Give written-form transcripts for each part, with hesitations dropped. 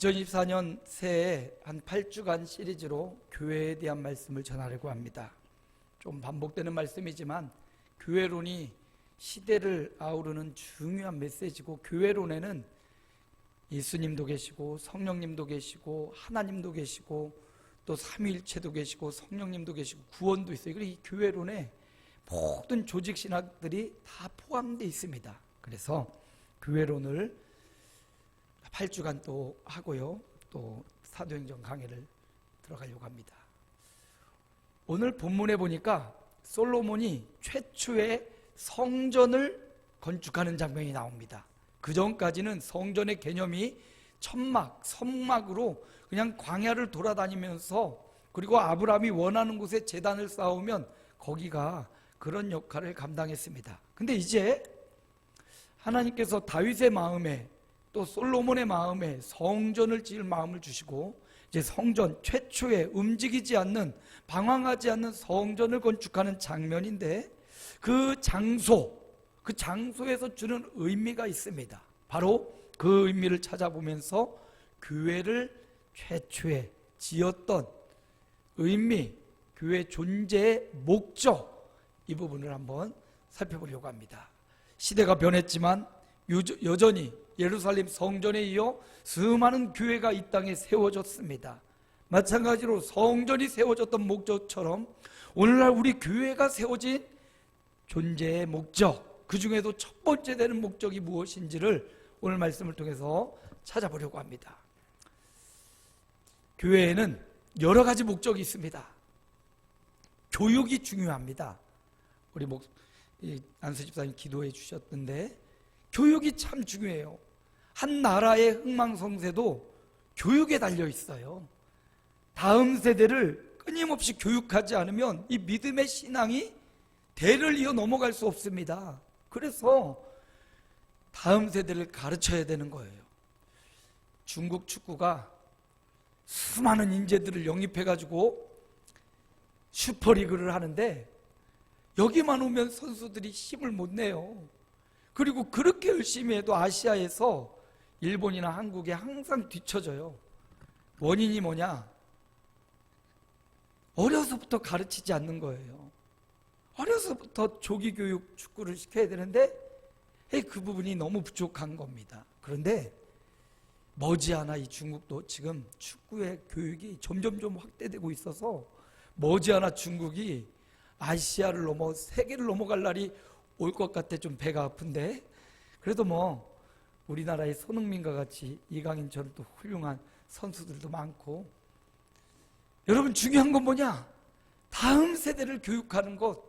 2024년 새해 한 8주간 시리즈로 교회에 대한 말씀을 전하려고 합니다. 좀 반복되는 말씀이지만 교회론이 시대를 아우르는 중요한 메시지고, 교회론에는 예수님도 계시고 성령님도 계시고 하나님도 계시고 또 삼위일체도 계시고 성령님도 계시고 구원도 있어요. 그리고 이 교회론에 모든 조직 신학들이 다 포함되어 있습니다. 그래서 교회론을 8주간 또 하고요, 또 사도행전 강해를 들어가려고 합니다. 오늘 본문에 보니까 솔로몬이 최초의 성전을 건축하는 장면이 나옵니다. 그 전까지는 성전의 개념이 천막, 성막으로 그냥 광야를 돌아다니면서, 그리고 아브라함이 원하는 곳에 제단을 쌓으면 거기가 그런 역할을 감당했습니다. 근데 이제 하나님께서 다윗의 마음에 또 솔로몬의 마음에 성전을 지을 마음을 주시고, 이제 성전, 최초의 움직이지 않는, 방황하지 않는 성전을 건축하는 장면인데, 그 장소에서 주는 의미가 있습니다. 바로 그 의미를 찾아보면서 교회를 최초에 지었던 의미, 교회 존재의 목적, 이 부분을 한번 살펴보려고 합니다. 시대가 변했지만 여전히 예루살렘 성전에 이어 수많은 교회가 이 땅에 세워졌습니다. 마찬가지로 성전이 세워졌던 목적처럼 오늘날 우리 교회가 세워진 존재의 목적, 그 중에도 첫 번째 되는 목적이 무엇인지를 오늘 말씀을 통해서 찾아보려고 합니다. 교회에는 여러 가지 목적이 있습니다. 교육이 중요합니다. 우리 안수 집사님 기도해 주셨던데, 교육이 참 중요해요. 한 나라의 흥망성쇠도 교육에 달려 있어요. 다음 세대를 끊임없이 교육하지 않으면 이 믿음의 신앙이 대를 이어 넘어갈 수 없습니다. 그래서 다음 세대를 가르쳐야 되는 거예요. 중국 축구가 수많은 인재들을 영입해가지고 슈퍼리그를 하는데, 여기만 오면 선수들이 힘을 못 내요. 그리고 그렇게 열심히 해도 아시아에서 일본이나 한국에 항상 뒤처져요. 원인이 뭐냐? 어려서부터 가르치지 않는 거예요. 어려서부터 조기교육 축구를 시켜야 되는데 그 부분이 너무 부족한 겁니다. 그런데 머지않아 이 중국도 지금 축구의 교육이 점점 확대되고 있어서 머지않아 중국이 아시아를 넘어 세계를 넘어갈 날이 올 것 같아. 좀 배가 아픈데, 그래도 우리나라의 손흥민과 같이 이강인처럼 또 훌륭한 선수들도 많고. 여러분, 중요한 건 뭐냐? 다음 세대를 교육하는 것.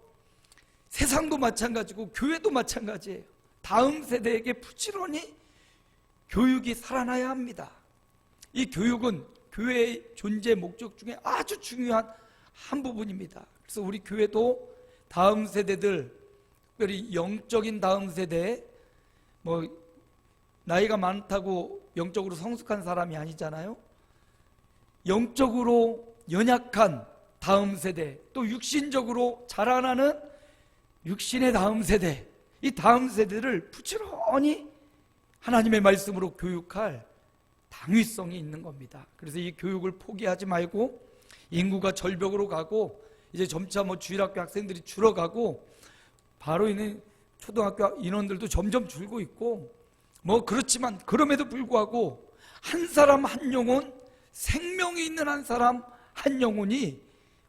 세상도 마찬가지고 교회도 마찬가지예요. 다음 세대에게 부지런히 교육이 살아나야 합니다. 이 교육은 교회의 존재 목적 중에 아주 중요한 한 부분입니다. 그래서 우리 교회도 다음 세대들, 특별히 영적인 다음 세대, 나이가 많다고 영적으로 성숙한 사람이 아니잖아요. 영적으로 연약한 다음 세대, 또 육신적으로 자라나는 육신의 다음 세대, 이 다음 세대를 부지런히 하나님의 말씀으로 교육할 당위성이 있는 겁니다. 그래서 이 교육을 포기하지 말고, 인구가 절벽으로 가고 이제 점차 주일학교 학생들이 줄어가고 바로 있는 초등학교 인원들도 점점 줄고 있고, 그렇지만 그럼에도 불구하고 한 사람 한 영혼, 생명이 있는 한 사람 한 영혼이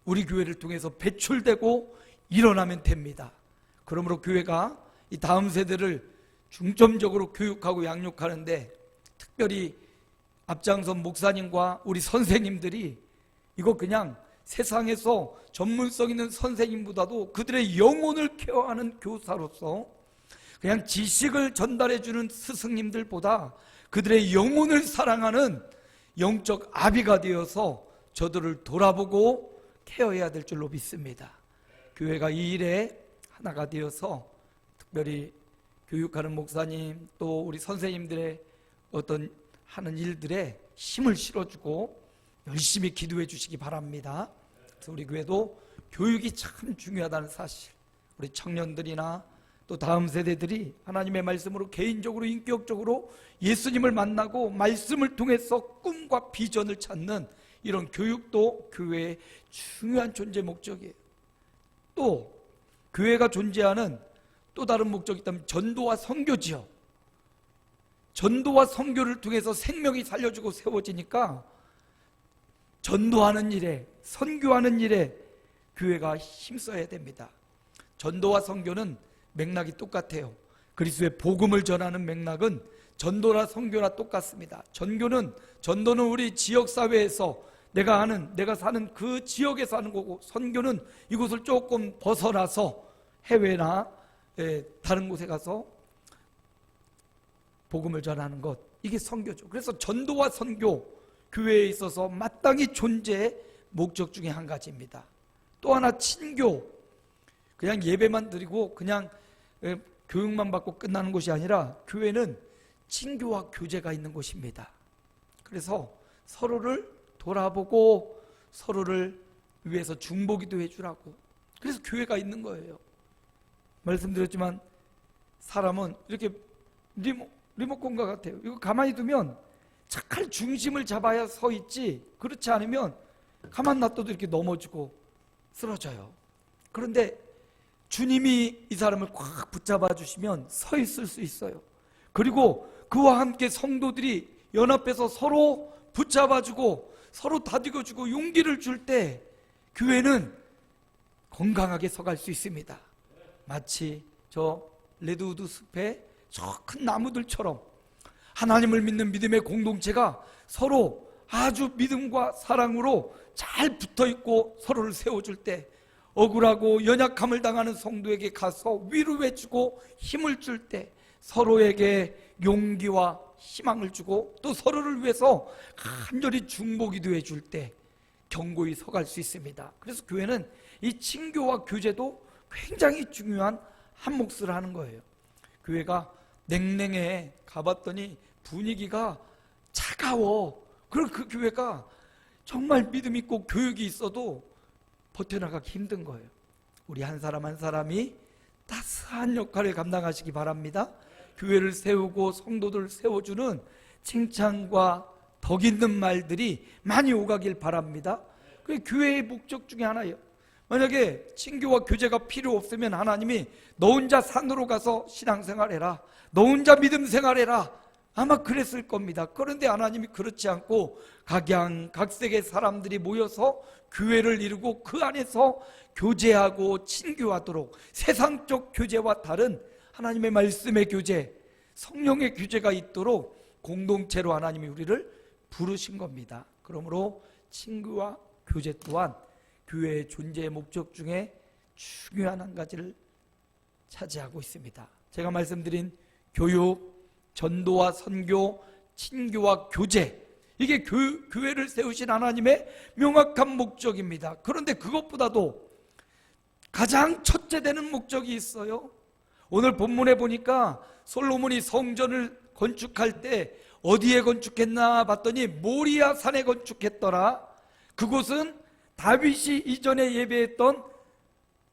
우리 교회를 통해서 배출되고 일어나면 됩니다. 그러므로 교회가 이 다음 세대를 중점적으로 교육하고 양육하는데, 특별히 앞장선 목사님과 우리 선생님들이 이거 그냥 세상에서 전문성 있는 선생님보다도 그들의 영혼을 케어하는 교사로서, 그냥 지식을 전달해주는 스승님들보다 그들의 영혼을 사랑하는 영적 아비가 되어서 저들을 돌아보고 케어해야 될 줄로 믿습니다. 교회가 이 일에 하나가 되어서 특별히 교육하는 목사님, 또 우리 선생님들의 어떤 하는 일들에 힘을 실어주고 열심히 기도해 주시기 바랍니다. 그래서 우리 교회도 교육이 참 중요하다는 사실, 우리 청년들이나 또 다음 세대들이 하나님의 말씀으로 개인적으로 인격적으로 예수님을 만나고 말씀을 통해서 꿈과 비전을 찾는 이런 교육도 교회의 중요한 존재 목적이에요. 또 교회가 존재하는 또 다른 목적이 있다면 전도와 선교지요. 전도와 선교를 통해서 생명이 살려주고 세워지니까 전도하는 일에, 선교하는 일에 교회가 힘써야 됩니다. 전도와 선교는 맥락이 똑같아요. 그리스도의 복음을 전하는 맥락은 전도나 선교나 똑같습니다. 전도는 우리 지역사회에서 내가 사는 그 지역에서 하는 거고, 선교는 이곳을 조금 벗어나서 해외나 다른 곳에 가서 복음을 전하는 것, 이게 선교죠. 그래서 전도와 선교, 교회에 있어서 마땅히 존재의 목적 중에 한 가지입니다. 또 하나 친교, 그냥 예배만 드리고 그냥 교육만 받고 끝나는 곳이 아니라 교회는 친교와 교제가 있는 곳입니다. 그래서 서로를 돌아보고 서로를 위해서 중보기도 해주라고, 그래서 교회가 있는 거예요. 말씀드렸지만 사람은 이렇게 리모컨과 같아요. 이거 가만히 두면 착할 중심을 잡아야 서 있지, 그렇지 않으면 가만 놔둬도 이렇게 넘어지고 쓰러져요. 그런데 주님이 이 사람을 꽉 붙잡아 주시면 서 있을 수 있어요. 그리고 그와 함께 성도들이 연합해서 서로 붙잡아주고 서로 다독여주고 용기를 줄 때 교회는 건강하게 서갈 수 있습니다. 마치 저 레드우드 숲의 저 큰 나무들처럼 하나님을 믿는 믿음의 공동체가 서로 아주 믿음과 사랑으로 잘 붙어있고 서로를 세워줄 때, 억울하고 연약함을 당하는 성도에게 가서 위로해주고 힘을 줄 때, 서로에게 용기와 희망을 주고 또 서로를 위해서 간절히 중보기도 해줄 때 견고히 서갈 수 있습니다. 그래서 교회는 이 친교와 교제도 굉장히 중요한 한 몫을 하는 거예요. 교회가 냉랭해 가봤더니 분위기가 차가워. 그럼 그 교회가 정말 믿음 있고 교육이 있어도 버텨나가기 힘든 거예요. 우리 한 사람 한 사람이 따스한 역할을 감당하시기 바랍니다. 교회를 세우고 성도들을 세워주는 칭찬과 덕 있는 말들이 많이 오가길 바랍니다. 그게 교회의 목적 중에 하나예요. 만약에 친교와 교제가 필요 없으면 하나님이 너 혼자 산으로 가서 신앙생활해라, 너 혼자 믿음 생활해라, 아마 그랬을 겁니다. 그런데 하나님이 그렇지 않고 각양각색의 사람들이 모여서 교회를 이루고 그 안에서 교제하고 친교하도록 세상적 교제와 다른 하나님의 말씀의 교제, 성령의 교제가 있도록 공동체로 하나님이 우리를 부르신 겁니다. 그러므로 친교와 교제 또한 교회의 존재의 목적 중에 중요한 한 가지를 차지하고 있습니다. 제가 말씀드린 교육, 전도와 선교, 친교와 교제, 이게 교회를 세우신 하나님의 명확한 목적입니다. 그런데 그것보다도 가장 첫째 되는 목적이 있어요. 오늘 본문에 보니까 솔로몬이 성전을 건축할 때 어디에 건축했나 봤더니 모리아 산에 건축했더라. 그곳은 다윗이 이전에 예배했던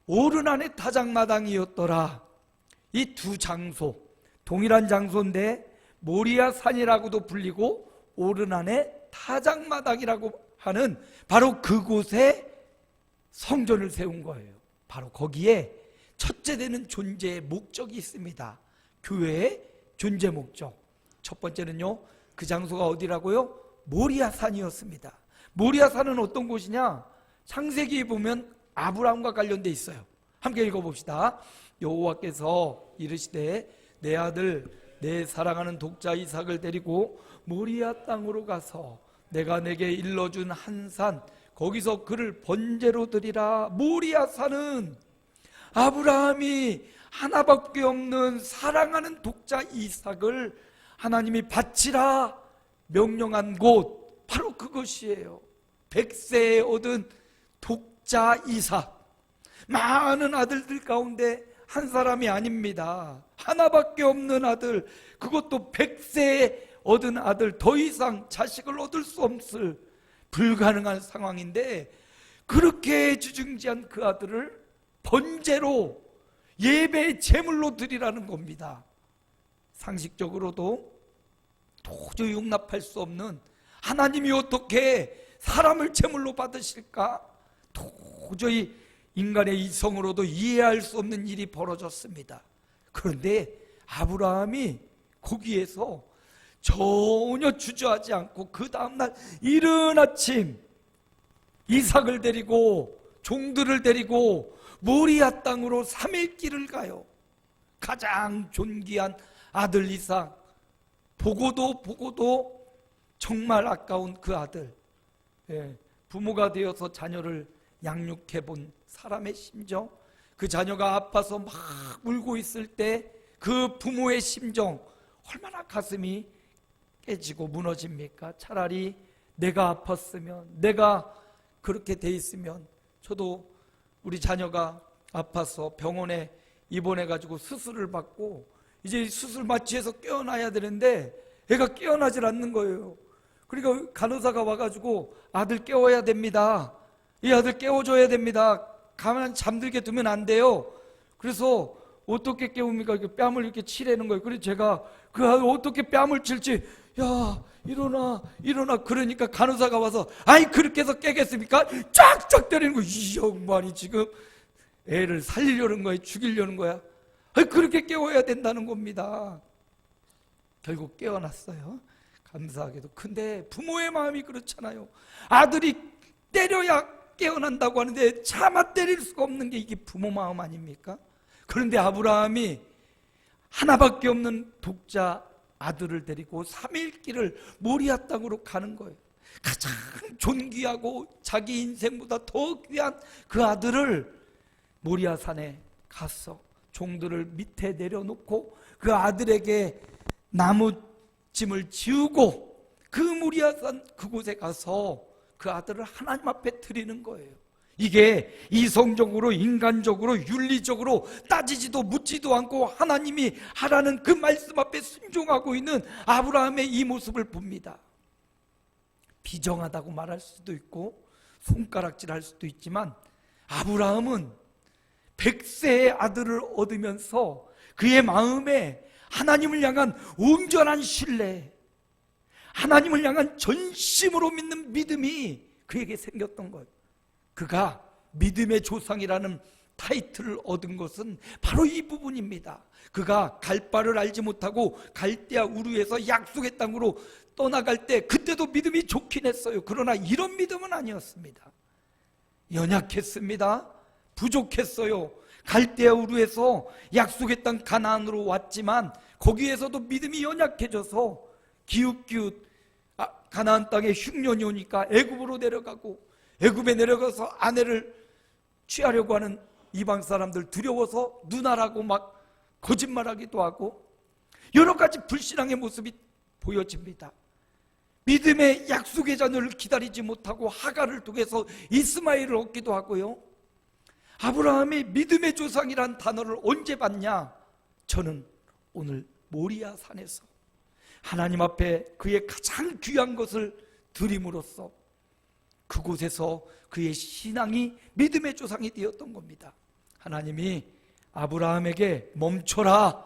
오르난의 타작마당이었더라. 이 두 장소, 동일한 장소인데 모리아 산이라고도 불리고 오르난의 타작마당이라고 하는 바로 그곳에 성전을 세운 거예요. 바로 거기에 첫째 되는 존재의 목적이 있습니다. 교회의 존재 목적. 첫 번째는요, 그 장소가 어디라고요? 모리아 산이었습니다. 모리아 산은 어떤 곳이냐? 창세기에 보면 아브라함과 관련돼 있어요. 함께 읽어봅시다. 여호와께서 이르시되 내 아들 내 사랑하는 독자 이삭을 데리고 모리아 땅으로 가서 내가 내게 일러준 한 산 거기서 그를 번제로 드리라. 모리아 산은 아브라함이 하나밖에 없는 사랑하는 독자 이삭을 하나님이 바치라 명령한 곳, 바로 그것이에요. 100세에 얻은 독자 이삭, 많은 아들들 가운데 한 사람이 아닙니다. 하나밖에 없는 아들, 그것도 100세에 얻은 아들, 더 이상 자식을 얻을 수 없을 불가능한 상황인데 그렇게 주중지한 그 아들을 번제로 예배의 제물로 드리라는 겁니다. 상식적으로도 도저히 용납할 수 없는, 하나님이 어떻게 사람을 제물로 받으실까? 도저히 인간의 이성으로도 이해할 수 없는 일이 벌어졌습니다. 그런데 아브라함이 거기에서 전혀 주저하지 않고 그 다음날 이른 아침 이삭을 데리고 종들을 데리고 모리아 땅으로 3일 길을 가요. 가장 존귀한 아들 이삭, 보고도 정말 아까운 그 아들, 부모가 되어서 자녀를 양육해 본 사람의 심정, 그 자녀가 아파서 막 울고 있을 때 그 부모의 심정 얼마나 가슴이 깨지고 무너집니까? 차라리 내가 아팠으면, 내가 그렇게 돼 있으면, 저도 우리 자녀가 아파서 병원에 입원해 가지고 수술을 받고 이제 수술 마취해서 깨어나야 되는데 애가 깨어나질 않는 거예요. 그러니까 간호사가 와가지고 아들 깨워야 됩니다. 이 아들 깨워줘야 됩니다. 가만 잠들게 두면 안 돼요. 그래서 어떻게 깨웁니까? 이렇게 뺨을 이렇게 치라는 거예요. 그래서 제가 그 아들 어떻게 뺨을 칠지, 야 일어나 일어나, 그러니까 간호사가 와서 아이 그렇게 해서 깨겠습니까? 쫙쫙 때리는 거예요. 이 양반이 지금 애를 살리려는 거야, 죽이려는 거야? 아이 그렇게 깨워야 된다는 겁니다. 결국 깨어났어요. 감사하게도. 근데 부모의 마음이 그렇잖아요. 아들이 때려야 깨어난다고 하는데 차마 때릴 수가 없는 게 이게 부모 마음 아닙니까? 그런데 아브라함이 하나밖에 없는 독자 아들을 데리고 3일 길을 모리아 땅으로 가는 거예요. 가장 존귀하고 자기 인생보다 더 귀한 그 아들을 모리아 산에 가서 종들을 밑에 내려놓고 그 아들에게 나무짐을 지우고 그 모리아 산 그곳에 가서 그 아들을 하나님 앞에 드리는 거예요. 이게 이성적으로, 인간적으로, 윤리적으로 따지지도 묻지도 않고 하나님이 하라는 그 말씀 앞에 순종하고 있는 아브라함의 이 모습을 봅니다. 비정하다고 말할 수도 있고 손가락질할 수도 있지만 아브라함은 100세의 아들을 얻으면서 그의 마음에 하나님을 향한 온전한 신뢰, 하나님을 향한 전심으로 믿는 믿음이 그에게 생겼던 거예요. 그가 믿음의 조상이라는 타이틀을 얻은 것은 바로 이 부분입니다. 그가 갈 바를 알지 못하고 갈대아 우르에서 약속의 땅으로 떠나갈 때 그때도 믿음이 좋긴 했어요. 그러나 이런 믿음은 아니었습니다. 연약했습니다. 부족했어요. 갈대아 우르에서 약속의 땅 가나안으로 왔지만 거기에서도 믿음이 연약해져서 기웃기웃 가나안 땅에 흉년이 오니까 애굽으로 내려가고, 애굽에 내려가서 아내를 취하려고 하는 이방 사람들 두려워서 누나라고 막 거짓말하기도 하고 여러 가지 불신앙의 모습이 보여집니다. 믿음의 약속의 자녀를 기다리지 못하고 하갈을 통해서 이스마엘을 얻기도 하고요. 아브라함이 믿음의 조상이란 단어를 언제 봤냐? 저는 오늘 모리아 산에서 하나님 앞에 그의 가장 귀한 것을 드림으로써 그곳에서 그의 신앙이 믿음의 조상이 되었던 겁니다. 하나님이 아브라함에게 멈춰라,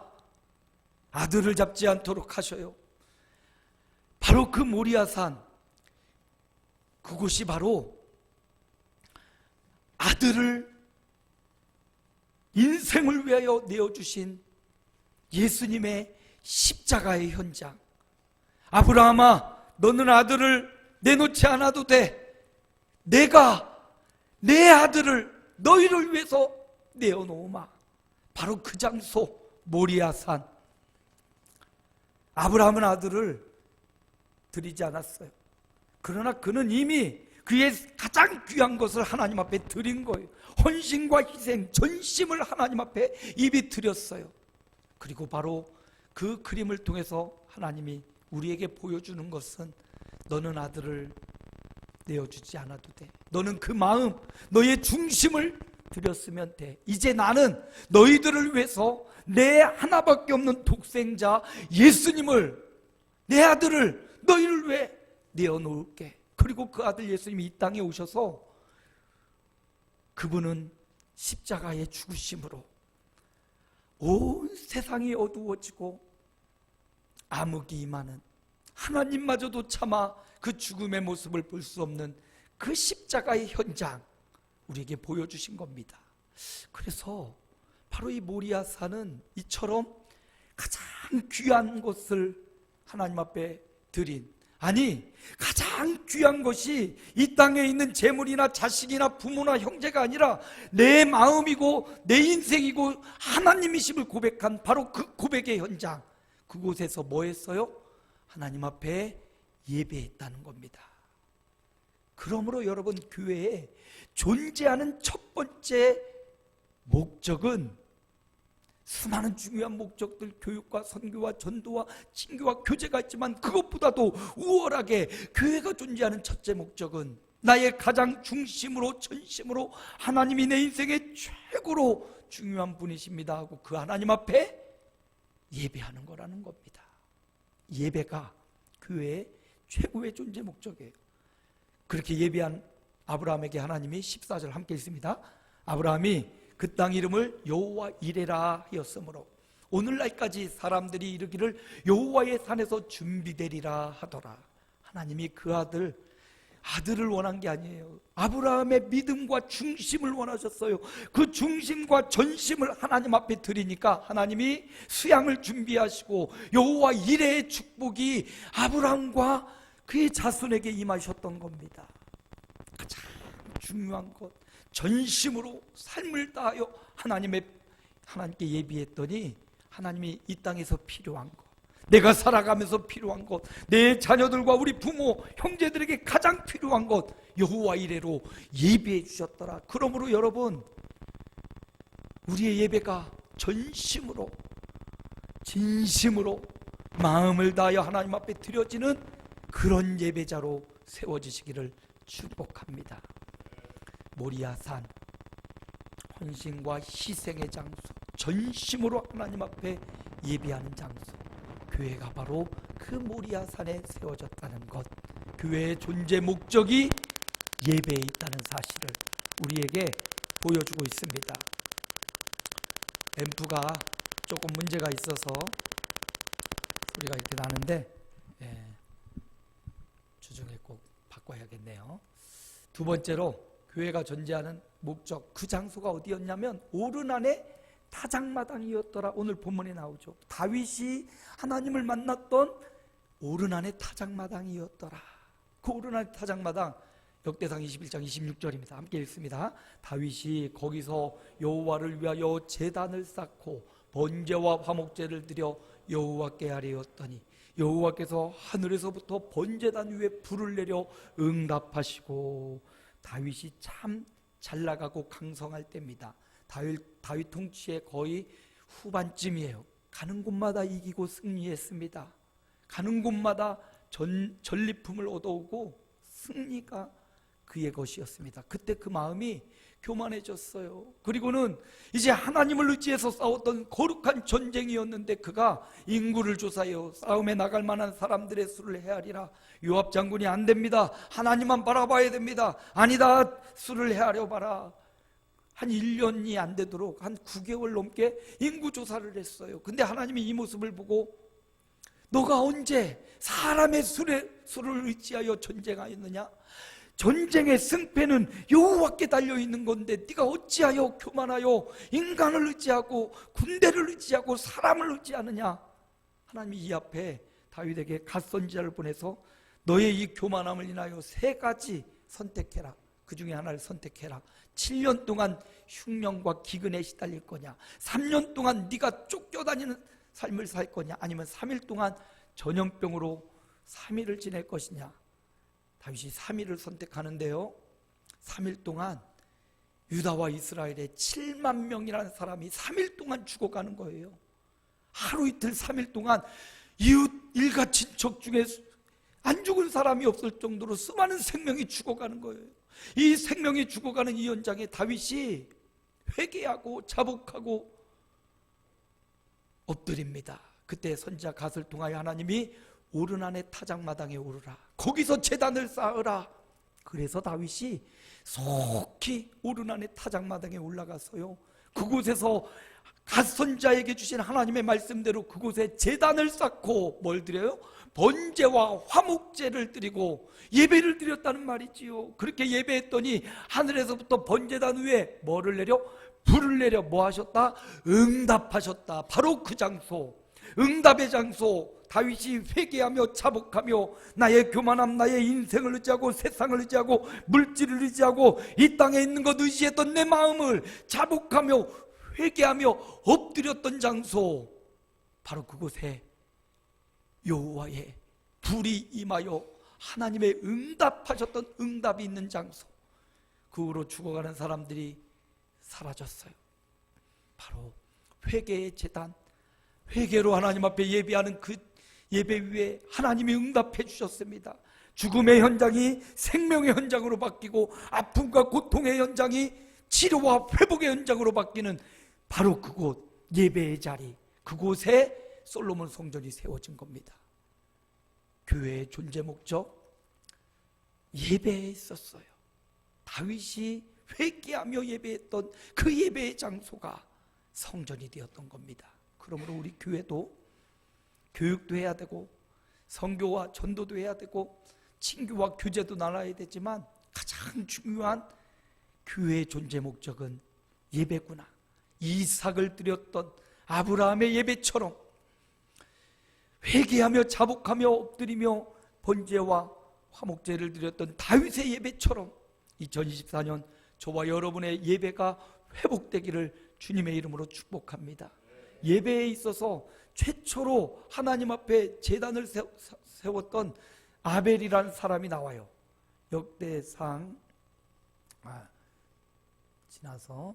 아들을 잡지 않도록 하셔요. 바로 그 모리아산, 그곳이 바로 아들을 인생을 위하여 내어주신 예수님의 십자가의 현장. 아브라함아, 너는 아들을 내놓지 않아도 돼. 내가 내 아들을 너희를 위해서 내어놓으마. 바로 그 장소 모리아산. 아브라함은 아들을 드리지 않았어요. 그러나 그는 이미 그의 가장 귀한 것을 하나님 앞에 드린 거예요. 헌신과 희생, 전심을 하나님 앞에 이미 드렸어요. 그리고 바로 그 그림을 통해서 하나님이 우리에게 보여주는 것은 너는 아들을 내어주지 않아도 돼. 너는 그 마음, 너의 중심을 드렸으면 돼. 이제 나는 너희들을 위해서 내 하나밖에 없는 독생자 예수님을, 내 아들을 너희를 위해 내어놓을게. 그리고 그 아들 예수님이 이 땅에 오셔서 그분은 십자가의 죽으심으로 온 세상이 어두워지고 암흑이 임하는, 하나님마저도 차마 그 죽음의 모습을 볼 수 없는 그 십자가의 현장, 우리에게 보여주신 겁니다. 그래서 바로 이 모리아산은 이처럼 가장 귀한 것을 하나님 앞에 드린, 아니 가장 귀한 것이 이 땅에 있는 재물이나 자식이나 부모나 형제가 아니라 내 마음이고 내 인생이고 하나님이심을 고백한 바로 그 고백의 현장, 그곳에서 뭐 했어요? 하나님 앞에 예배했다는 겁니다. 그러므로 여러분, 교회에 존재하는 첫 번째 목적은 수많은 중요한 목적들, 교육과 선교와 전도와 친교와 교제가 있지만 그것보다도 우월하게 교회가 존재하는 첫째 목적은 나의 가장 중심으로 전심으로 하나님이 내 인생의 최고로 중요한 분이십니다 하고 그 하나님 앞에 예배하는 거라는 겁니다. 예배가 교회의 최고의 존재 목적이에요. 그렇게 예배한 아브라함에게 하나님이 14절 함께 읽습니다. 아브라함이 그 땅 이름을 여호와 이레라 하였으므로 오늘날까지 사람들이 이르기를 여호와의 산에서 준비되리라 하더라. 하나님이 그 아들을 원한 게 아니에요. 아브라함의 믿음과 중심을 원하셨어요. 그 중심과 전심을 하나님 앞에 드리니까 하나님이 수양을 준비하시고 여호와 이레의 축복이 아브라함과 그의 자손에게 임하셨던 겁니다. 가장 중요한 것, 전심으로 삶을 다하여 하나님께 예비했더니 하나님이 이 땅에서 필요한 것, 내가 살아가면서 필요한 것, 내 자녀들과 우리 부모, 형제들에게 가장 필요한 것, 여호와 이레로 예비해 주셨더라. 그러므로 여러분, 우리의 예배가 전심으로 진심으로 마음을 다하여 하나님 앞에 드려지는 그런 예배자로 세워지시기를 축복합니다. 모리아산, 헌신과 희생의 장소, 전심으로 하나님 앞에 예배하는 장소, 교회가 바로 그 모리아산에 세워졌다는 것, 교회의 존재 목적이 예배에 있다는 사실을 우리에게 보여주고 있습니다. 앰프가 조금 문제가 있어서 소리가 이렇게 나는데 주중에 꼭 바꿔야겠네요. 두 번째로 교회가 존재하는 목적, 그 장소가 어디였냐면 오르난의 타작마당이었더라. 오늘 본문에 나오죠. 다윗이 하나님을 만났던 오르난의 타작마당이었더라. 그 오르난의 타작마당, 역대상 21장 26절입니다. 함께 읽습니다. 다윗이 거기서 여호와를 위하여 제단을 쌓고 번제와 화목제를 드려 여호와께 아뢰었더니 여호와께서 하늘에서부터 번제단 위에 불을 내려 응답하시고, 다윗이 참 잘 나가고 강성할 때입니다. 다윗 통치의 거의 후반쯤이에요. 가는 곳마다 이기고 승리했습니다. 가는 곳마다 전리품을 얻어오고 승리가 그의 것이었습니다. 그때 그 마음이 교만해졌어요. 그리고는 이제 하나님을 의지해서 싸웠던 거룩한 전쟁이었는데 그가 인구를 조사해요. 싸움에 나갈 만한 사람들의 수를 헤아리라. 요압 장군이 안 됩니다. 하나님만 바라봐야 됩니다. 아니다, 수를 헤아려 봐라. 한 1년이 안 되도록 한 9개월 넘게 인구 조사를 했어요. 근데 하나님이 이 모습을 보고 너가 언제 사람의 수를 의지하여 전쟁하였느냐? 전쟁의 승패는 여호와께 달려있는 건데 네가 어찌하여 교만하여 인간을 의지하고 군대를 의지하고 사람을 의지하느냐? 하나님이 이 앞에 다윗에게 갓선지자를 보내서 너의 이 교만함을 인하여 3가지 선택해라. 그 중에 하나를 선택해라. 7년 동안 흉년과 기근에 시달릴 거냐, 3년 동안 네가 쫓겨다니는 삶을 살 거냐, 아니면 3일 동안 전염병으로 3일을 지낼 것이냐. 다윗이 3일을 선택하는데요, 3일 동안 유다와 이스라엘의 7만 명이라는 사람이 3일 동안 죽어가는 거예요. 하루 이틀 3일 동안 이웃 일가 친척 중에 안 죽은 사람이 없을 정도로 수많은 생명이 죽어가는 거예요. 이 생명이 죽어가는 이 현장에 다윗이 회개하고 자복하고 엎드립니다. 그때 선지자 갓을 통하여 하나님이 오르난의 타작마당에 오르라, 거기서 제단을 쌓으라. 그래서 다윗이 속히 오르난의 타작마당에 올라가서요, 그곳에서 갓선자에게 주신 하나님의 말씀대로 그곳에 제단을 쌓고 뭘 드려요? 번제와 화목제를 드리고 예배를 드렸다는 말이지요. 그렇게 예배했더니 하늘에서부터 번제단 위에 뭐를 내려? 불을 내려 뭐 하셨다? 응답하셨다. 바로 그 장소, 응답의 장소. 다윗이 회개하며 자복하며 나의 교만함, 나의 인생을 의지하고 세상을 의지하고 물질을 의지하고 이 땅에 있는 것 의지했던 내 마음을 자복하며 회개하며 엎드렸던 장소, 바로 그곳에 여호와의 불이 임하여 하나님의 응답하셨던 응답이 있는 장소, 그 후로 죽어가는 사람들이 사라졌어요. 바로 회개의 제단, 회개로 하나님 앞에 예배하는 그 예배 위에 하나님이 응답해 주셨습니다. 죽음의 현장이 생명의 현장으로 바뀌고 아픔과 고통의 현장이 치료와 회복의 현장으로 바뀌는 바로 그곳, 예배의 자리, 그곳에 솔로몬 성전이 세워진 겁니다. 교회의 존재 목적, 예배에 있었어요. 다윗이 회개하며 예배했던 그 예배의 장소가 성전이 되었던 겁니다. 그러므로 우리 교회도 교육도 해야 되고 선교와 전도도 해야 되고 친교와 교제도 나눠야 되지만 가장 중요한 교회의 존재 목적은 예배구나. 이삭을 드렸던 아브라함의 예배처럼 회개하며 자복하며 엎드리며 번제와 화목제를 드렸던 다윗의 예배처럼 2024년 저와 여러분의 예배가 회복되기를 주님의 이름으로 축복합니다. 예배에 있어서 최초로 하나님 앞에 제단을 세웠던 아벨이라는 사람이 나와요. 역대상 지나서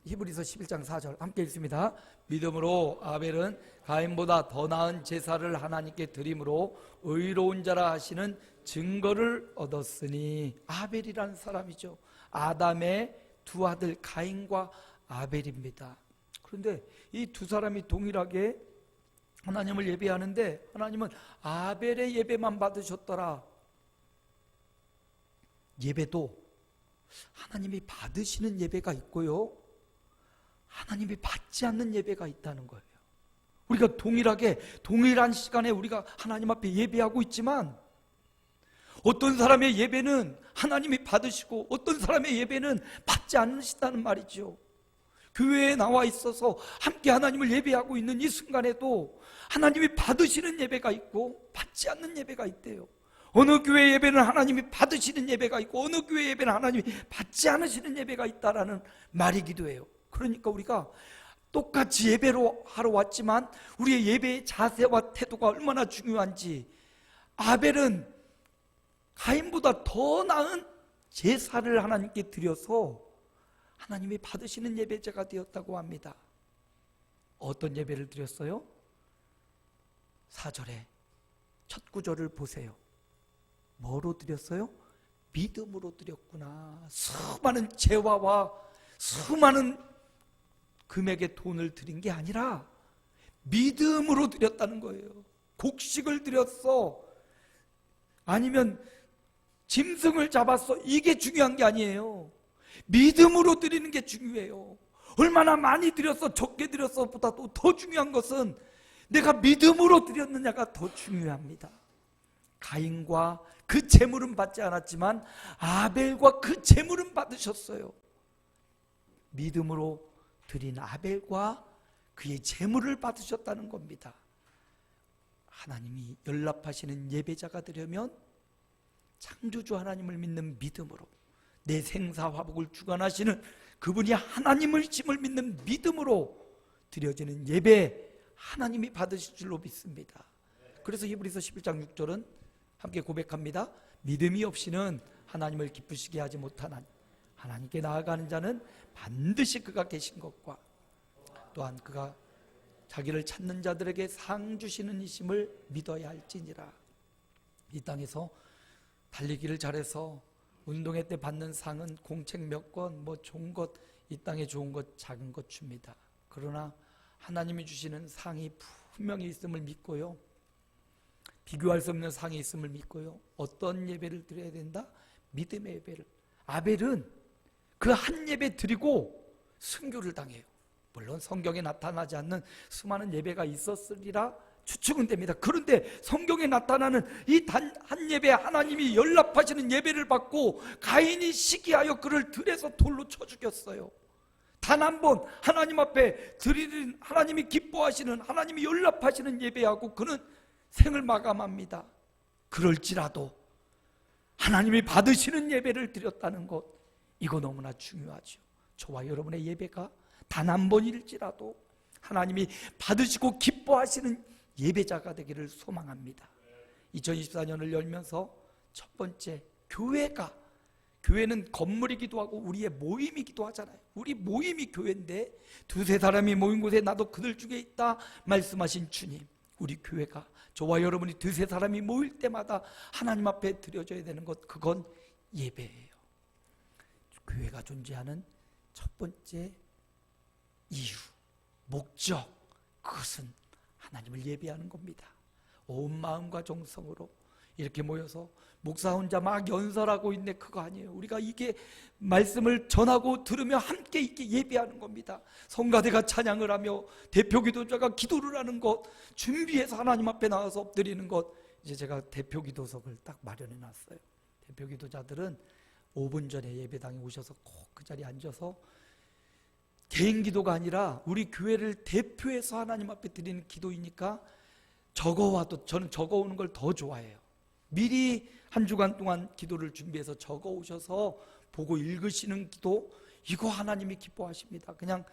히브리서 11장 4절 함께 읽습니다. 믿음으로 아벨은 가인보다 더 나은 제사를 하나님께 드림으로 의로운 자라 하시는 증거를 얻었으니, 아벨이라는 사람이죠. 아담의 두 아들 가인과 아벨입니다. 그런데 이 두 사람이 동일하게 하나님을 예배하는데 하나님은 아벨의 예배만 받으셨더라. 예배도 하나님이 받으시는 예배가 있고요, 하나님이 받지 않는 예배가 있다는 거예요. 우리가 동일한 시간에 우리가 하나님 앞에 예배하고 있지만 어떤 사람의 예배는 하나님이 받으시고 어떤 사람의 예배는 받지 않으신다는 말이죠. 교회에 나와 있어서 함께 하나님을 예배하고 있는 이 순간에도 하나님이 받으시는 예배가 있고 받지 않는 예배가 있대요. 어느 교회 예배는 하나님이 받으시는 예배가 있고 어느 교회 예배는 하나님이 받지 않으시는 예배가 있다라는 말이기도 해요. 그러니까 우리가 똑같이 예배로 하러 왔지만 우리의 예배의 자세와 태도가 얼마나 중요한지, 아벨은 가인보다 더 나은 제사를 하나님께 드려서 하나님이 받으시는 예배자가 되었다고 합니다. 어떤 예배를 드렸어요? 4절에 첫 구절을 보세요. 뭐로 드렸어요? 믿음으로 드렸구나. 수많은 재화와 수많은 금액의 돈을 드린 게 아니라 믿음으로 드렸다는 거예요. 곡식을 드렸어, 아니면 짐승을 잡았어, 이게 중요한 게 아니에요. 믿음으로 드리는 게 중요해요. 얼마나 많이 드렸어, 적게 드렸어 보다도 더 중요한 것은 내가 믿음으로 드렸느냐가 더 중요합니다. 가인과 그 재물은 받지 않았지만 아벨과 그 재물은 받으셨어요. 믿음으로 드린 아벨과 그의 재물을 받으셨다는 겁니다. 하나님이 연락하시는 예배자가 되려면 창조주 하나님을 믿는 믿음으로, 내 생사화복을 주관하시는 그분이 하나님을 믿는 믿음으로 드려지는 예배, 하나님이 받으실 줄로 믿습니다. 그래서 히브리서 11장 6절은 함께 고백합니다. 믿음이 없이는 하나님을 기쁘시게 하지 못하나니 하나님께 나아가는 자는 반드시 그가 계신 것과 또한 그가 자기를 찾는 자들에게 상 주시는 이심을 믿어야 할지니라. 이 땅에서 달리기를 잘해서 운동회 때 받는 상은 공책 몇 권, 뭐 좋은 것, 이 땅에 좋은 것, 작은 것 줍니다. 그러나 하나님이 주시는 상이 분명히 있음을 믿고요, 비교할 수 없는 상이 있음을 믿고요, 어떤 예배를 드려야 된다? 믿음의 예배를. 아벨은 그 한 예배 드리고 순교를 당해요. 물론 성경에 나타나지 않는 수많은 예배가 있었으리라 추측은 됩니다. 그런데 성경에 나타나는 이 단 한 예배, 하나님이 연락하시는 예배를 받고 가인이 시기하여 그를 들에서 돌로 쳐 죽였어요. 단 한 번 하나님 앞에 드리는, 하나님이 기뻐하시는, 하나님이 연락하시는 예배하고 그는 생을 마감합니다. 그럴지라도 하나님이 받으시는 예배를 드렸다는 것, 이거 너무나 중요하죠. 저와 여러분의 예배가 단 한 번일지라도 하나님이 받으시고 기뻐하시는 예배자가 되기를 소망합니다. 2024년을 열면서 첫 번째, 교회는 건물이기도 하고 우리의 모임이기도 하잖아요. 우리 모임이 교회인데 두세 사람이 모인 곳에 나도 그들 중에 있다 말씀하신 주님, 우리 교회가, 저와 여러분이 두세 사람이 모일 때마다 하나님 앞에 드려져야 되는 것, 그건 예배예요. 교회가 존재하는 첫 번째 이유, 목적, 그것은 하나님을 예배하는 겁니다. 온 마음과 정성으로 이렇게 모여서 목사 혼자 막 연설하고 있네, 그거 아니에요. 우리가 이게 말씀을 전하고 들으며 함께 있게 예배하는 겁니다. 성가대가 찬양을 하며 대표 기도자가 기도를 하는 것, 준비해서 하나님 앞에 나와서 엎드리는 것. 이제 제가 대표 기도석을 딱 마련해 놨어요. 대표 기도자들은 5분 전에 예배당에 오셔서 꼭 그 자리에 앉아서 개인 기도가 아니라 우리 교회를 대표해서 하나님 앞에 드리는 기도이니까 적어와도, 저는 적어오는 걸 더 좋아해요. 미리 한 주간 동안 기도를 준비해서 적어오셔서 보고 읽으시는 기도, 이거 하나님이 기뻐하십니다. 그냥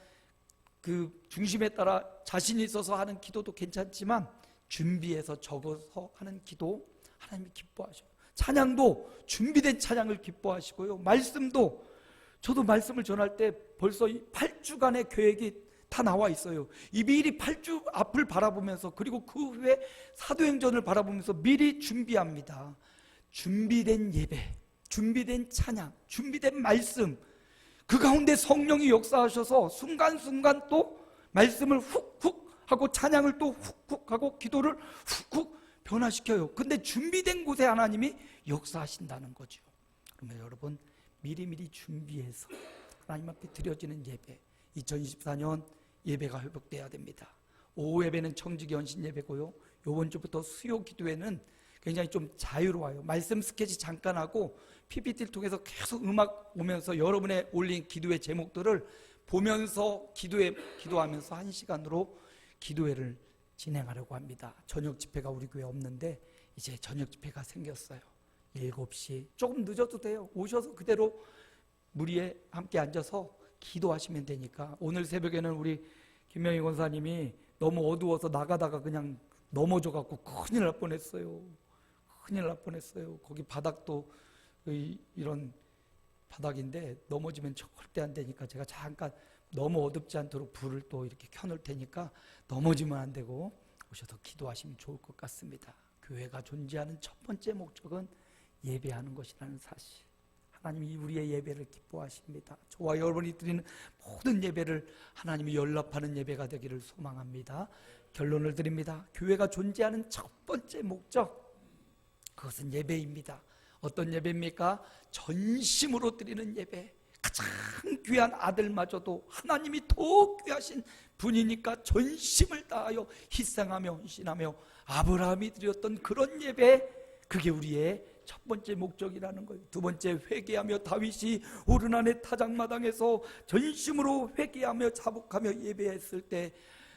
그 중심에 따라 자신이 있어서 하는 기도도 괜찮지만 준비해서 적어서 하는 기도, 하나님이 기뻐하셔요. 찬양도 준비된 찬양을 기뻐하시고요. 말씀도, 저도 말씀을 전할 때 벌써 8주간의 계획이 다 나와 있어요. 이 미리 8주 앞을 바라보면서, 그리고 그 후에 사도행전을 바라보면서 미리 준비합니다. 준비된 예배, 준비된 찬양, 준비된 말씀, 그 가운데 성령이 역사하셔서 순간순간 또 말씀을 훅훅 하고 찬양을 또 훅훅 하고 기도를 훅훅 변화시켜요. 근데 준비된 곳에 하나님이 역사하신다는 거죠. 그러면 여러분, 미리미리 준비해서 하나님 앞에 드려지는 예배, 2024년 예배가 회복돼야 됩니다. 오후 예배는 청지기 헌신 예배고요, 이번 주부터 수요 기도회는 굉장히 좀 자유로워요. 말씀 스케치 잠깐 하고 PPT를 통해서 계속 음악 오면서 여러분의 올린 기도의 제목들을 보면서 기도하면서 1시간으로 기도회를 진행하려고 합니다. 저녁 집회가 우리 교회 없는데 이제 저녁 집회가 생겼어요. 7시, 조금 늦어도 돼요. 오셔서 그대로 무리에 함께 앉아서 기도하시면 되니까. 오늘 새벽에는 우리 김명희 권사님이 너무 어두워서 나가다가 그냥 넘어져 갖고 큰일 날 뻔했어요. 큰일 날 뻔했어요. 거기 바닥도 이런 바닥인데 넘어지면 절대 안 되니까 제가 잠깐 너무 어둡지 않도록 불을 또 이렇게 켜놓을 테니까 넘어지면 안 되고 오셔서 기도하시면 좋을 것 같습니다. 교회가 존재하는 첫 번째 목적은 예배하는 것이라는 사실, 하나님이 우리의 예배를 기뻐하십니다. 저와 여러분이 드리는 모든 예배를 하나님이 연락하는 예배가 되기를 소망합니다. 결론을 드립니다. 교회가 존재하는 첫 번째 목적, 그것은 예배입니다. 어떤 예배입니까? 전심으로 드리는 예배. 가장 귀한 아들마저도 하나님이 더 귀하신 분이니까 전심을 다하여 희생하며 헌신하며 아브라함이 드렸던 그런 예배, 그게 우리의 첫 번째 목적이라는 거예요. 두 번째, 회개하며 다윗이 오르난의 타작마당에서 전심으로 회개하며 자복하며 예배했을 때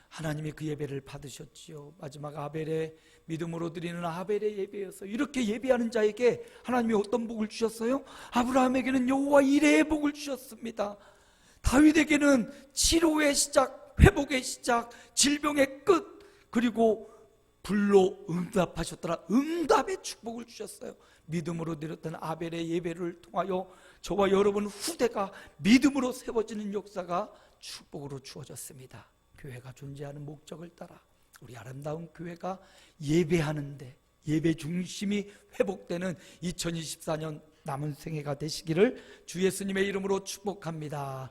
하나님이 그 예배를 받으셨지요. 마지막 아벨의 믿음으로 드리는 아벨의 예배여서 이렇게 예배하는 자에게 하나님이 어떤 복을 주셨어요? 아브라함에게는 여호와 이레의 복을 주셨습니다. 다윗에게는 치료의 시작, 회복의 시작, 질병의 끝, 그리고 불로 응답하셨더라, 응답의 축복을 주셨어요. 믿음으로 드렸던 아벨의 예배를 통하여 저와 여러분 후대가 믿음으로 세워지는 역사가 축복으로 주어졌습니다. 교회가 존재하는 목적을 따라 우리 아름다운 교회가 예배하는데, 예배 중심이 회복되는 2024년 남은 생애가 되시기를 주 예수님의 이름으로 축복합니다.